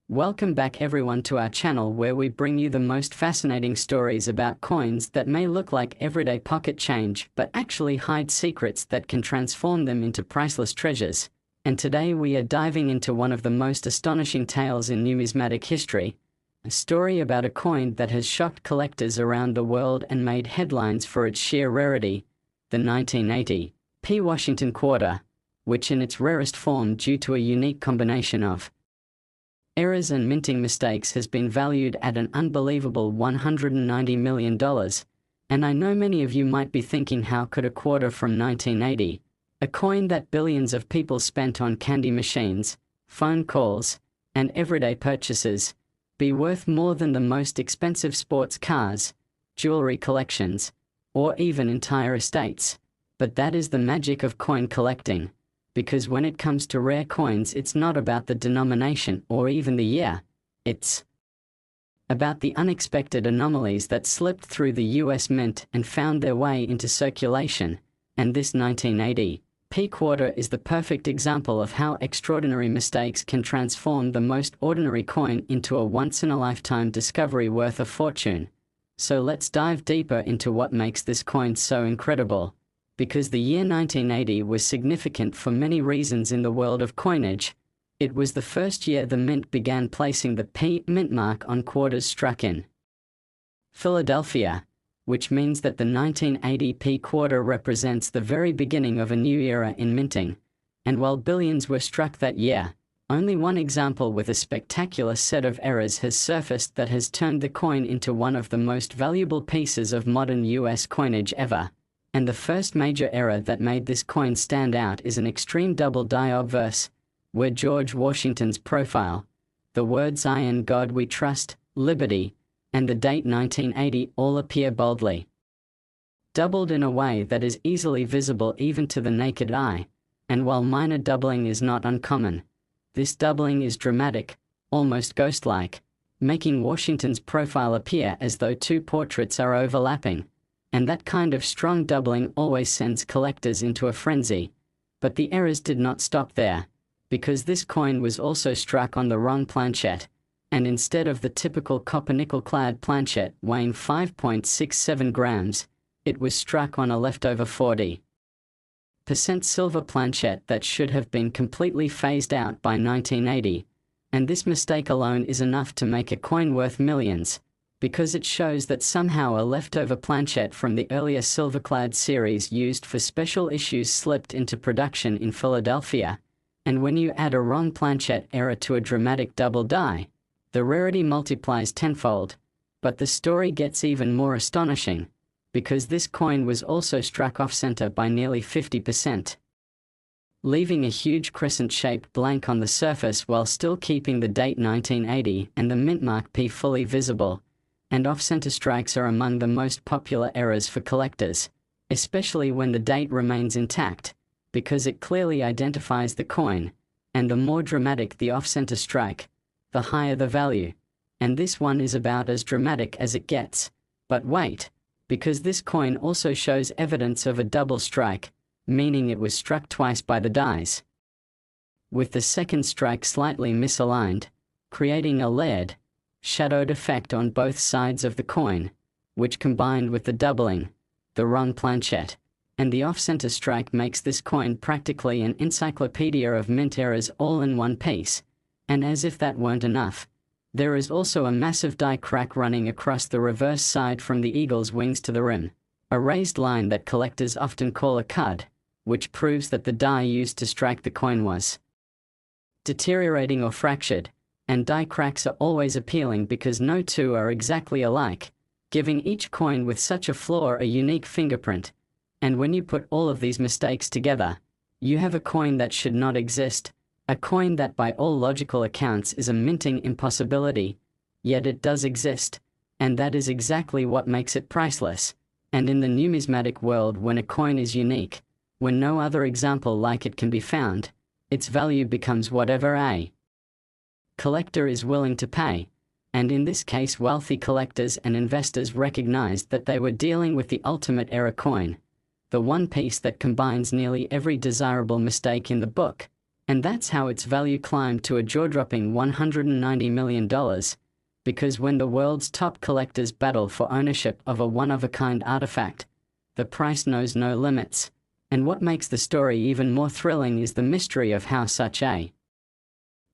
Welcome back everyone to our channel where we bring you the most fascinating stories about coins that may look like everyday pocket change but actually hide secrets that can transform them into priceless treasures. And today we are diving into one of the most astonishing tales in numismatic history, a story about a coin that has shocked collectors around the world and made headlines for its sheer rarity, the 1980 P. Washington quarter, which in its rarest form due to a unique combination of errors and minting mistakes has been valued at an unbelievable $190 million, and I know many of you might be thinking, how could a quarter from 1980, a coin that billions of people spent on candy machines, phone calls, and everyday purchases, be worth more than the most expensive sports cars, jewelry collections, or even entire estates? But that is the magic of coin collecting. Because when it comes to rare coins, it's not about the denomination or even the year. It's about the unexpected anomalies that slipped through the US Mint and found their way into circulation. And this 1980 P quarter is the perfect example of how extraordinary mistakes can transform the most ordinary coin into a once-in-a-lifetime discovery worth a fortune. So let's dive deeper into what makes this coin so incredible. Because the year 1980 was significant for many reasons in the world of coinage. It was the first year the Mint began placing the P Mint mark on quarters struck in Philadelphia, which means that the 1980 P quarter represents the very beginning of a new era in minting. And while billions were struck that year, only one example with a spectacular set of errors has surfaced that has turned the coin into one of the most valuable pieces of modern US coinage ever. And the first major error that made this coin stand out is an extreme double die obverse, where George Washington's profile, the words "I in God we trust," "Liberty," and the date 1980 all appear boldly doubled in a way that is easily visible even to the naked eye. And while minor doubling is not uncommon, this doubling is dramatic, almost ghost-like, making Washington's profile appear as though two portraits are overlapping. And that kind of strong doubling always sends collectors into a frenzy. But the errors did not stop there, because this coin was also struck on the wrong planchet, and instead of the typical copper-nickel-clad planchet weighing 5.67 grams, it was struck on a leftover 40% silver planchet that should have been completely phased out by 1980. And this mistake alone is enough to make a coin worth millions, because it shows that somehow a leftover planchet from the earlier silverclad series used for special issues slipped into production in Philadelphia. And when you add a wrong planchet error to a dramatic double die, the rarity multiplies tenfold. But the story gets even more astonishing, because this coin was also struck off-center by nearly 50%, leaving a huge crescent-shaped blank on the surface while still keeping the date 1980 and the mint mark P fully visible. And off-center strikes are among the most popular errors for collectors, especially when the date remains intact, because it clearly identifies the coin, and the more dramatic the off-center strike, the higher the value. And this one is about as dramatic as it gets. But wait, because this coin also shows evidence of a double strike, meaning it was struck twice by the dies, with the second strike slightly misaligned, creating a layered, shadowed effect on both sides of the coin, which combined with the doubling, the wrong planchet, and the off-center strike makes this coin practically an encyclopedia of mint errors all in one piece. And as if that weren't enough, there is also a massive die crack running across the reverse side from the eagle's wings to the rim, a raised line that collectors often call a cud, which proves that the die used to strike the coin was deteriorating or fractured. And die cracks are always appealing because no two are exactly alike, giving each coin with such a flaw a unique fingerprint. And when you put all of these mistakes together, you have a coin that should not exist, a coin that by all logical accounts is a minting impossibility, yet it does exist, and that is exactly what makes it priceless. And in the numismatic world, when a coin is unique, when no other example like it can be found, its value becomes whatever a collector is willing to pay. And in this case, wealthy collectors and investors recognized that they were dealing with the ultimate error coin, the one piece that combines nearly every desirable mistake in the book. And that's how its value climbed to a jaw-dropping $190 million, because when the world's top collectors battle for ownership of a one-of-a-kind artifact, the price knows no limits. And what makes the story even more thrilling is the mystery of how such a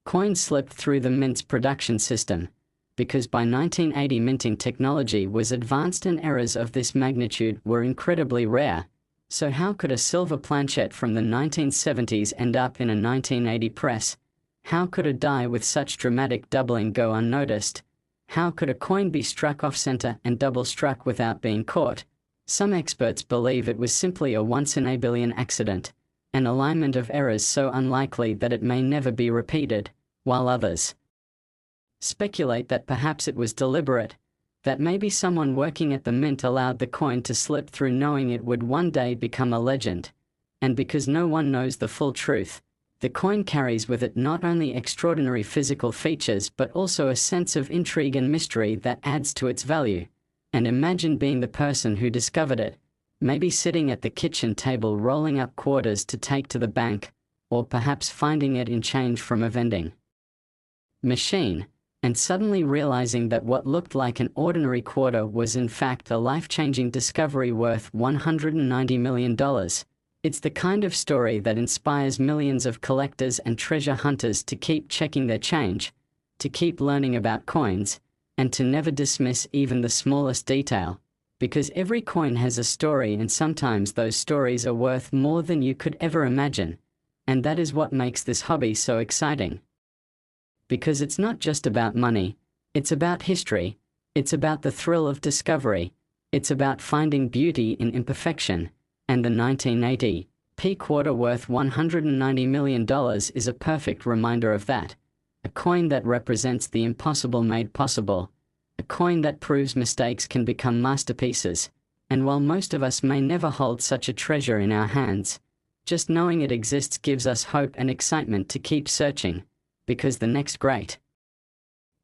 coin slipped through the mint's production system, because by 1980 minting technology was advanced and errors of this magnitude were incredibly rare. So how could a silver planchet from the 1970s end up in a 1980 press? How could a die with such dramatic doubling go unnoticed? How could a coin be struck off-center and double-struck without being caught? Some experts believe it was simply a once-in-a-billion accident, an alignment of errors so unlikely that it may never be repeated, while others speculate that perhaps it was deliberate, that maybe someone working at the mint allowed the coin to slip through knowing it would one day become a legend. And because no one knows the full truth, the coin carries with it not only extraordinary physical features but also a sense of intrigue and mystery that adds to its value. And imagine being the person who discovered it, maybe sitting at the kitchen table rolling up quarters to take to the bank, or perhaps finding it in change from a vending machine, and suddenly realizing that what looked like an ordinary quarter was in fact a life-changing discovery worth $190 million. It's the kind of story that inspires millions of collectors and treasure hunters to keep checking their change, to keep learning about coins, and to never dismiss even the smallest detail, because every coin has a story and sometimes those stories are worth more than you could ever imagine. And that is what makes this hobby so exciting. Because it's not just about money, it's about history, it's about the thrill of discovery, it's about finding beauty in imperfection, and the 1980 P quarter worth $190 million is a perfect reminder of that. A coin that represents the impossible made possible, a coin that proves mistakes can become masterpieces, and while most of us may never hold such a treasure in our hands, just knowing it exists gives us hope and excitement to keep searching. Because the next great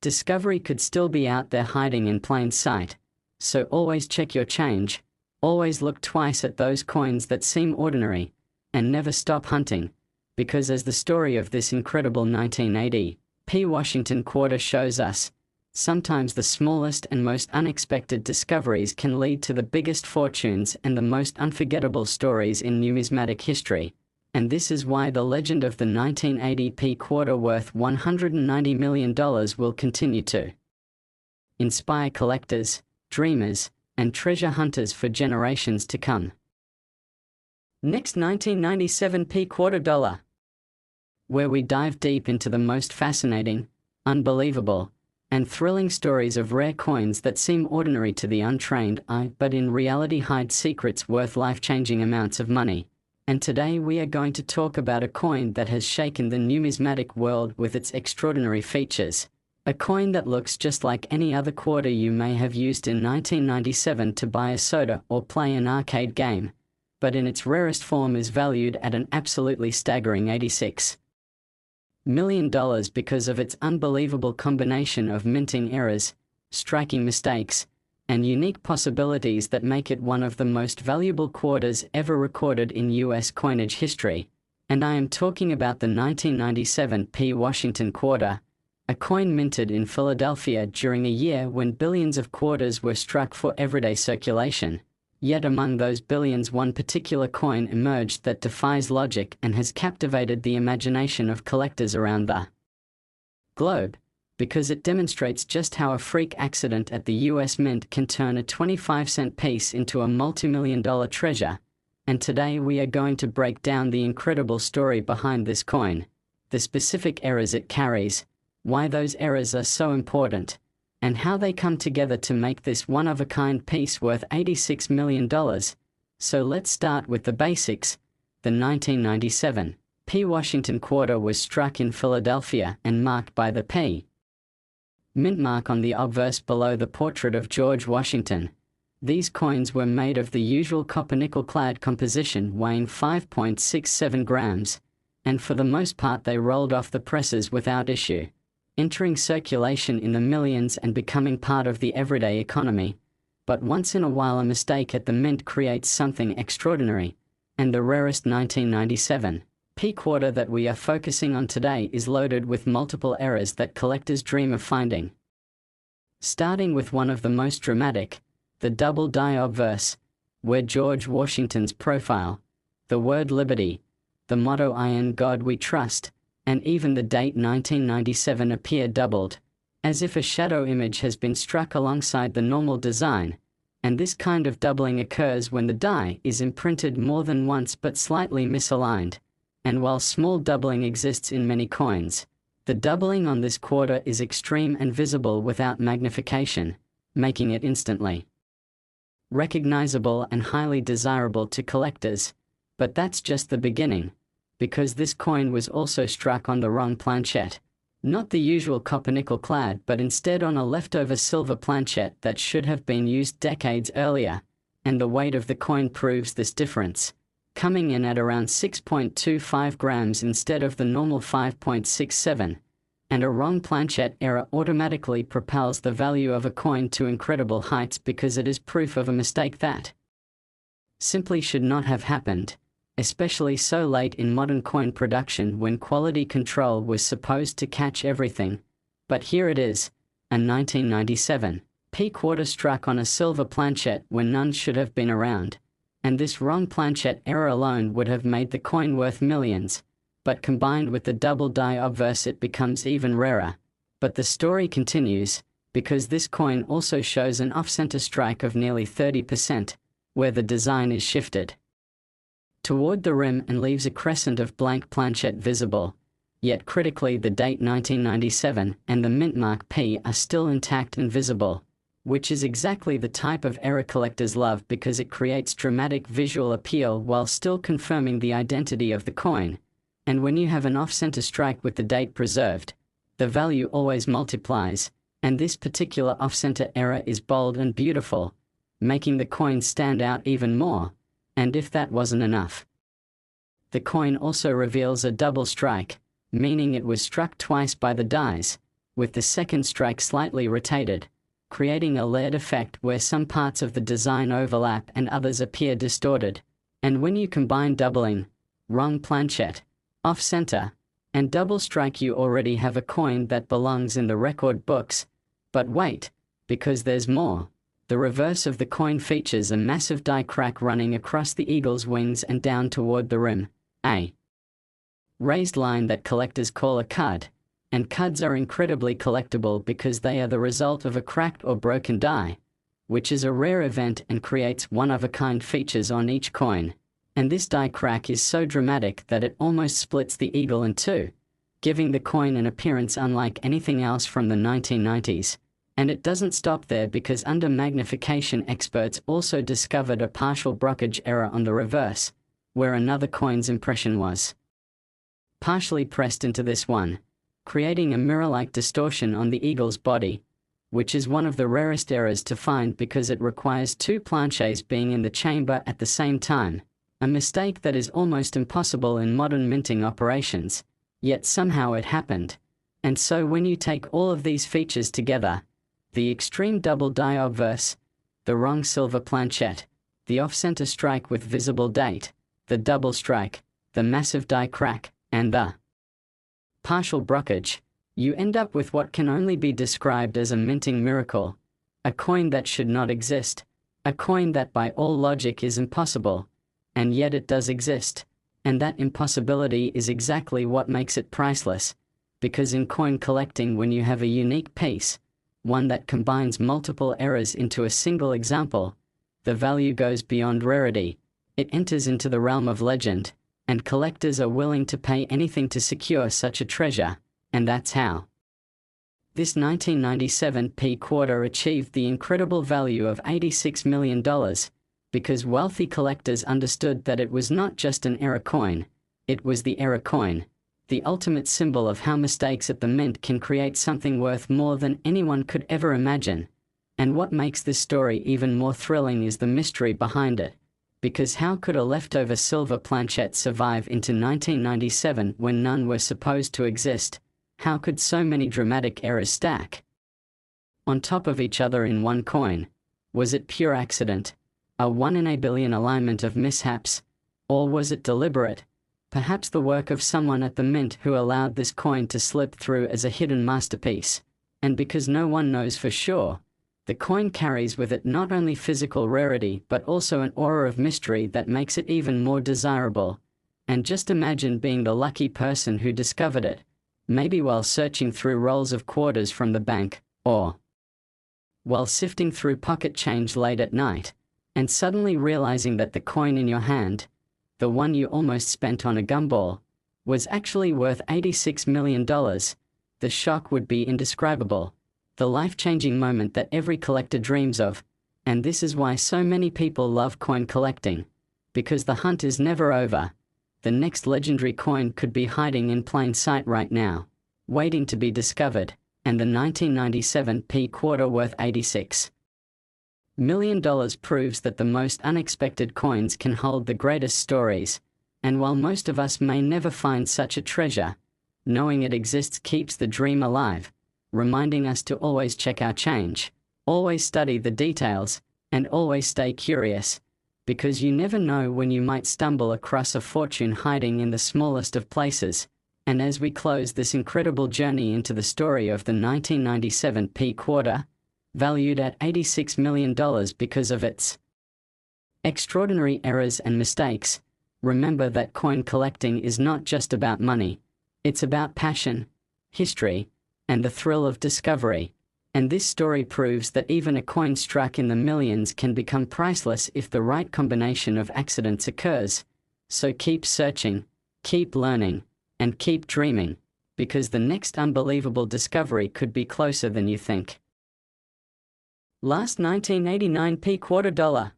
discovery could still be out there hiding in plain sight. So always check your change, always look twice at those coins that seem ordinary, and never stop hunting, because as the story of this incredible 1980 P Washington quarter shows us, sometimes the smallest and most unexpected discoveries can lead to the biggest fortunes and the most unforgettable stories in numismatic history. And this is why the legend of the 1980 P quarter worth $190 million will continue to inspire collectors, dreamers, and treasure hunters for generations to come. Next, 1997 P quarter dollar, where we dive deep into the most fascinating, unbelievable, and thrilling stories of rare coins that seem ordinary to the untrained eye but in reality hide secrets worth life-changing amounts of money. And today we are going to talk about a coin that has shaken the numismatic world with its extraordinary features. A coin that looks just like any other quarter you may have used in 1997 to buy a soda or play an arcade game, but in its rarest form is valued at an absolutely staggering $86 million because of its unbelievable combination of minting errors, striking mistakes, and unique possibilities that make it one of the most valuable quarters ever recorded in U.S. coinage history. And I am talking about the 1997 P Washington quarter, a coin minted in Philadelphia during a year when billions of quarters were struck for everyday circulation. Yet among those billions, one particular coin emerged that defies logic and has captivated the imagination of collectors around the globe, because it demonstrates just how a freak accident at the US Mint can turn a 25-cent piece into a multi-million-dollar treasure. And today we are going to break down the incredible story behind this coin, the specific errors it carries, why those errors are so important, and how they come together to make this one-of-a-kind piece worth $86 million. So let's start with the basics. The 1997 P Washington quarter was struck in Philadelphia and marked by the P mint mark on the obverse below the portrait of George Washington. These coins were made of the usual copper-nickel clad composition weighing 5.67 grams, and for the most part they rolled off the presses without issue, entering circulation in the millions and becoming part of the everyday economy. But once in a while a mistake at the mint creates something extraordinary, and the rarest 1997 P-Quarter that we are focusing on today is loaded with multiple errors that collectors dream of finding. Starting with one of the most dramatic, the double die obverse, where George Washington's profile, the word liberty, the motto "I in God we trust," and even the date 1997 appear doubled, as if a shadow image has been struck alongside the normal design, and this kind of doubling occurs when the die is imprinted more than once but slightly misaligned, and while small doubling exists in many coins, the doubling on this quarter is extreme and visible without magnification, making it instantly recognizable and highly desirable to collectors. But that's just the beginning, because this coin was also struck on the wrong planchette. Not the usual copper-nickel clad, but instead on a leftover silver planchette that should have been used decades earlier, and the weight of the coin proves this difference, coming in at around 6.25 grams instead of the normal 5.67, and a wrong planchette error automatically propels the value of a coin to incredible heights because it is proof of a mistake that simply should not have happened, especially so late in modern coin production when quality control was supposed to catch everything. But here it is, a 1997 P-Quarter struck on a silver planchette when none should have been around, and this wrong planchette error alone would have made the coin worth millions. But combined with the double die obverse it becomes even rarer. But the story continues, because this coin also shows an off-center strike of nearly 30%, where the design is shifted toward the rim and leaves a crescent of blank planchette visible. Yet critically, the date 1997 and the mint mark P are still intact and visible, which is exactly the type of error collectors love because it creates dramatic visual appeal while still confirming the identity of the coin. And when you have an off-center strike with the date preserved, the value always multiplies, and this particular off-center error is bold and beautiful, making the coin stand out even more. And if that wasn't enough, the coin also reveals a double strike, meaning it was struck twice by the dies, with the second strike slightly rotated, creating a layered effect where some parts of the design overlap and others appear distorted. And when you combine doubling, wrong planchette, off-center, and double strike, you already have a coin that belongs in the record books. But wait, because there's more. The reverse of the coin features a massive die crack running across the eagle's wings and down toward the rim, a raised line that collectors call a cud, and cuds are incredibly collectible because they are the result of a cracked or broken die, which is a rare event and creates one-of-a-kind features on each coin. And this die crack is so dramatic that it almost splits the eagle in two, giving the coin an appearance unlike anything else from the 1990s. And it doesn't stop there, because under magnification experts also discovered a partial brokerage error on the reverse, where another coin's impression was partially pressed into this one, creating a mirror-like distortion on the eagle's body, which is one of the rarest errors to find because it requires two planchets being in the chamber at the same time. A mistake that is almost impossible in modern minting operations, yet somehow it happened. And so when you take all of these features together, the extreme double die obverse, the wrong silver planchette, the off-center strike with visible date, the double strike, the massive die crack, and the partial brokerage, you end up with what can only be described as a minting miracle. A coin that should not exist, a coin that by all logic is impossible. And yet it does exist, and that impossibility is exactly what makes it priceless, because in coin collecting, when you have a unique piece, one that combines multiple errors into a single example, the value goes beyond rarity, it enters into the realm of legend, and collectors are willing to pay anything to secure such a treasure, and that's how this 1997 P-Quarter achieved the incredible value of $86 million. Because wealthy collectors understood that it was not just an error coin, it was the error coin, the ultimate symbol of how mistakes at the mint can create something worth more than anyone could ever imagine. And what makes this story even more thrilling is the mystery behind it. Because how could a leftover silver planchette survive into 1997 when none were supposed to exist? How could so many dramatic errors stack on top of each other in one coin? Was it pure accident? A 1 in a billion alignment of mishaps? Or was it deliberate? Perhaps the work of someone at the mint who allowed this coin to slip through as a hidden masterpiece. And because no one knows for sure, the coin carries with it not only physical rarity but also an aura of mystery that makes it even more desirable. And just imagine being the lucky person who discovered it, maybe while searching through rolls of quarters from the bank, or while sifting through pocket change late at night, and suddenly realizing that the coin in your hand, the one you almost spent on a gumball, was actually worth $86 million. The shock would be indescribable, the life-changing moment that every collector dreams of. And this is why so many people love coin collecting, because the hunt is never over. The next legendary coin could be hiding in plain sight right now, waiting to be discovered, and the 1997 P quarter worth $86 million proves that the most unexpected coins can hold the greatest stories. And while most of us may never find such a treasure, knowing it exists keeps the dream alive, reminding us to always check our change, always study the details, and always stay curious, because you never know when you might stumble across a fortune hiding in the smallest of places. And as we close this incredible journey into the story of the 1997 P quarter, valued at $86 million because of its extraordinary errors and mistakes, remember that coin collecting is not just about money. It's about passion, history, and the thrill of discovery. And this story proves that even a coin struck in the millions can become priceless if the right combination of accidents occurs. So keep searching, keep learning, and keep dreaming, because the next unbelievable discovery could be closer than you think. Last 1989 P quarter dollar.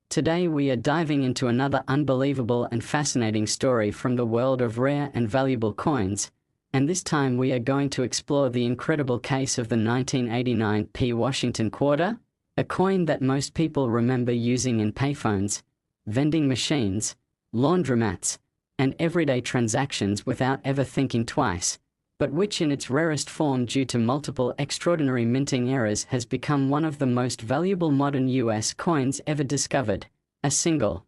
Today we are diving into another unbelievable and fascinating story from the world of rare and valuable coins, and this time we are going to explore the incredible case of the 1989 P Washington quarter, a coin that most people remember using in payphones, vending machines, laundromats, and everyday transactions without ever thinking twice, but which in its rarest form due to multiple extraordinary minting errors has become one of the most valuable modern US coins ever discovered, a single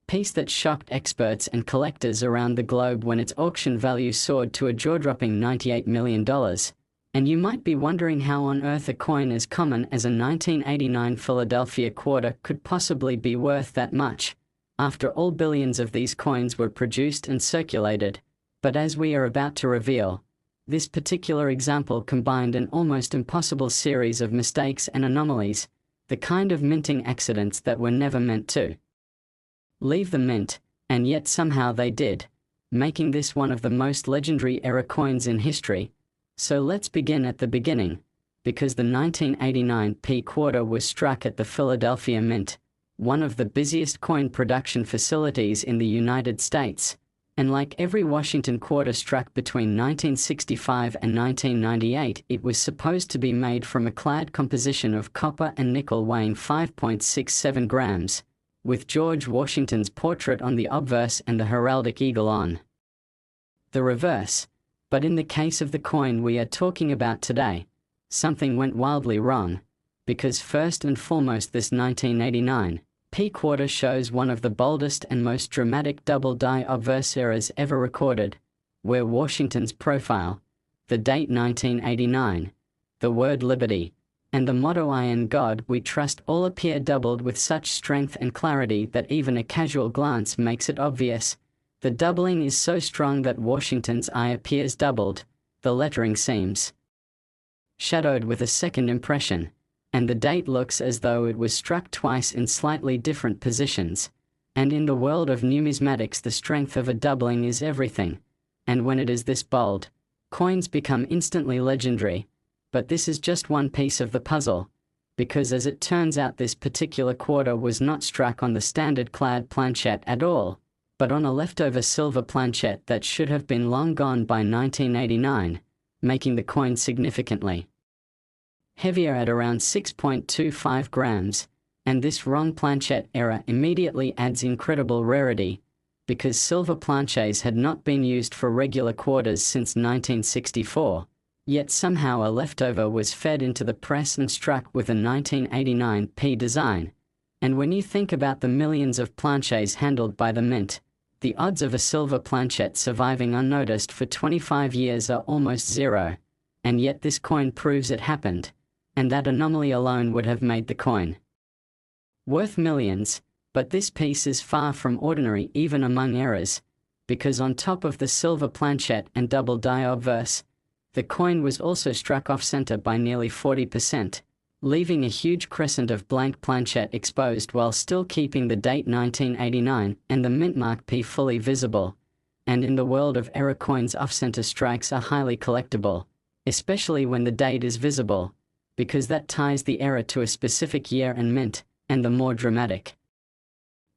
piece that shocked experts and collectors around the globe when its auction value soared to a jaw-dropping $98 million. And you might be wondering how on earth a coin as common as a 1989 Philadelphia quarter could possibly be worth that much. After all, billions of these coins were produced and circulated. But as we are about to reveal, this particular example combined an almost impossible series of mistakes and anomalies, the kind of minting accidents that were never meant to leave the mint, and yet somehow they did, making this one of the most legendary era coins in history. So let's begin at the beginning, because the 1989 P quarter was struck at the Philadelphia Mint, one of the busiest coin production facilities in the United States. And like every Washington quarter struck between 1965 and 1998, it was supposed to be made from a clad composition of copper and nickel weighing 5.67 grams, with George Washington's portrait on the obverse and the heraldic eagle on the reverse. But in the case of the coin we are talking about today, something went wildly wrong, because first and foremost this 1989 P quarter shows one of the boldest and most dramatic double die obverse errors ever recorded, where Washington's profile, the date 1989, the word liberty, and the motto I in God we trust all appear doubled with such strength and clarity that even a casual glance makes it obvious. The doubling is so strong that Washington's eye appears doubled, the lettering seems shadowed with a second impression, and the date looks as though it was struck twice in slightly different positions. And in the world of numismatics the strength of a doubling is everything, and when it is this bold, coins become instantly legendary. But this is just one piece of the puzzle, because as it turns out this particular quarter was not struck on the standard clad planchette at all, but on a leftover silver planchette that should have been long gone by 1989, making the coin significantly heavier at around 6.25 grams, and this wrong planchette error immediately adds incredible rarity, because silver planchets had not been used for regular quarters since 1964. Yet somehow a leftover was fed into the press and struck with a 1989 P design. And when you think about the millions of planchets handled by the mint, The odds of a silver planchet surviving unnoticed for 25 years are almost zero, and yet this coin proves it happened, and that anomaly alone would have made the coin worth millions. But this piece is far from ordinary even among errors, because on top of the silver planchet and double die obverse, the coin was also struck off-center by nearly 40%, leaving a huge crescent of blank planchet exposed while still keeping the date 1989 and the mint mark P fully visible. And in the world of error, coins off-center strikes are highly collectible, especially when the date is visible, because that ties the error to a specific year and mint, and the more dramatic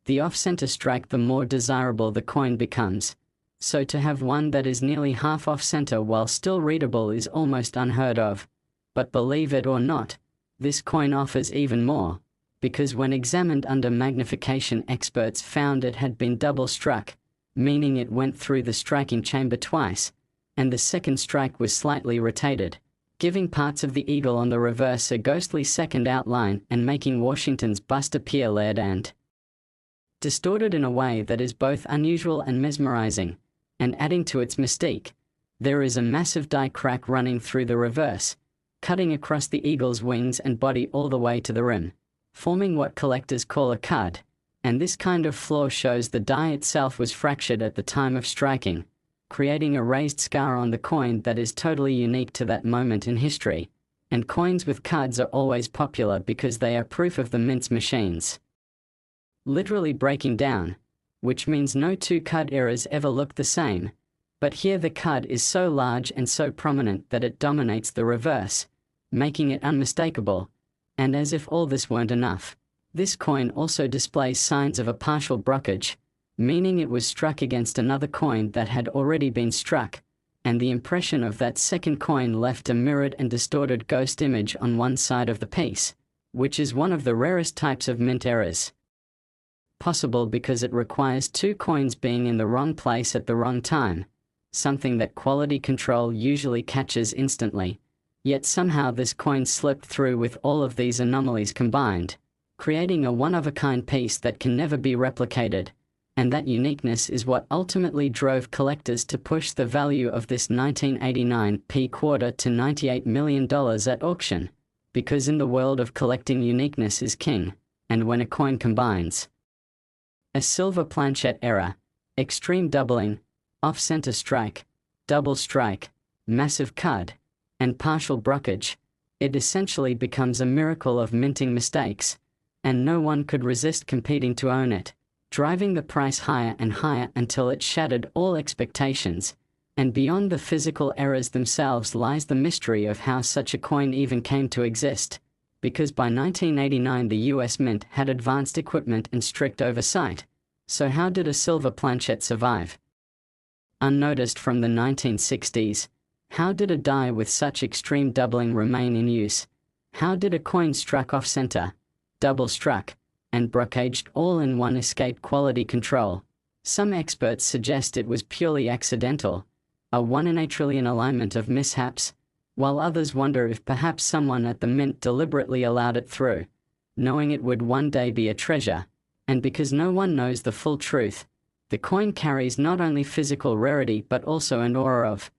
the off-center strike, the more desirable the coin becomes. So to have one that is nearly half off-center while still readable is almost unheard of. But believe it or not, this coin offers even more, because when examined under magnification, experts found it had been double struck, meaning it went through the striking chamber twice, and the second strike was slightly rotated, giving parts of the eagle on the reverse a ghostly second outline and making Washington's bust appear layered and distorted in a way that is both unusual and mesmerizing. And adding to its mystique, there is a massive die crack running through the reverse, cutting across the eagle's wings and body all the way to the rim, forming what collectors call a cud. And this kind of flaw shows the die itself was fractured at the time of striking, creating a raised scar on the coin that is totally unique to that moment in history. And coins with cuds are always popular because they are proof of the mint's machines literally breaking down, which means no two cud errors ever look the same. But here the cud is so large and so prominent that it dominates the reverse, making it unmistakable. And as if all this weren't enough, this coin also displays signs of a partial brokerage, meaning it was struck against another coin that had already been struck, and the impression of that second coin left a mirrored and distorted ghost image on one side of the piece, which is one of the rarest types of mint errors possible because it requires two coins being in the wrong place at the wrong time, something that quality control usually catches instantly. Yet somehow this coin slipped through with all of these anomalies combined, creating a one-of-a-kind piece that can never be replicated. And that uniqueness is what ultimately drove collectors to push the value of this 1989 P quarter to $98 million at auction. Because in the world of collecting, uniqueness is king, and when a coin combines a silver planchet error, extreme doubling, off-center strike, double strike, massive cud, and partial brokerage, it essentially becomes a miracle of minting mistakes, and no one could resist competing to own it, driving the price higher and higher until it shattered all expectations. And beyond the physical errors themselves lies the mystery of how such a coin even came to exist. Because by 1989 the US Mint had advanced equipment and strict oversight. So how did a silver planchet survive unnoticed from the 1960s? How did a die with such extreme doubling remain in use? How did a coin struck off-center, double struck, and brocaged all in one escape quality control? Some experts suggest it was purely accidental, a 1 in a trillion alignment of mishaps, while others wonder if perhaps someone at the mint deliberately allowed it through, knowing it would one day be a treasure. And because no one knows the full truth, the coin carries not only physical rarity but also an aura of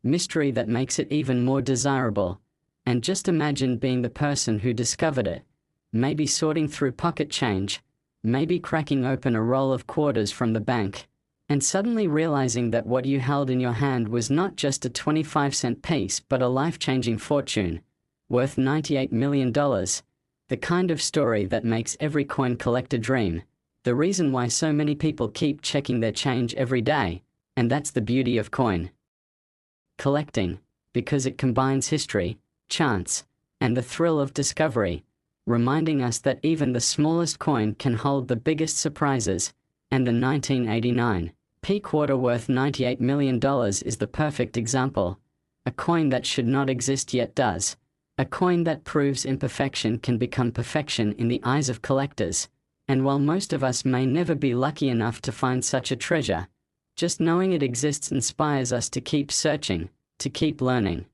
mystery that makes it even more desirable. And just imagine being the person who discovered it, maybe sorting through pocket change, maybe cracking open a roll of quarters from the bank, and suddenly realizing that what you held in your hand was not just a 25-cent piece but a life-changing fortune, worth $98 million. The kind of story that makes every coin collector dream. The reason why so many people keep checking their change every day. And that's the beauty of coin collecting, because it combines history, chance, and the thrill of discovery, reminding us that even the smallest coin can hold the biggest surprises. And the 1989 P quarter worth $98 million is the perfect example. A coin that should not exist yet does. A coin that proves imperfection can become perfection in the eyes of collectors. And while most of us may never be lucky enough to find such a treasure, just knowing it exists inspires us to keep searching, to keep learning,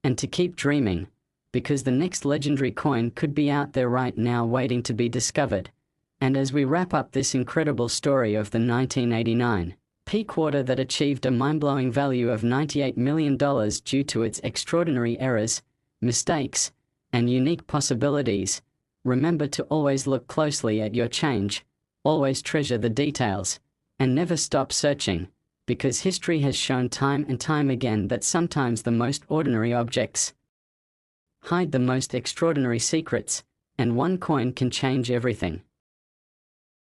and to keep dreaming, because the next legendary coin could be out there right now waiting to be discovered. And as we wrap up this incredible story of the 1989 P quarter that achieved a mind-blowing value of $98 million due to its extraordinary errors, mistakes, and unique possibilities, remember to always look closely at your change, always treasure the details, and never stop searching, because history has shown time and time again that sometimes the most ordinary objects hide the most extraordinary secrets, and one coin can change everything.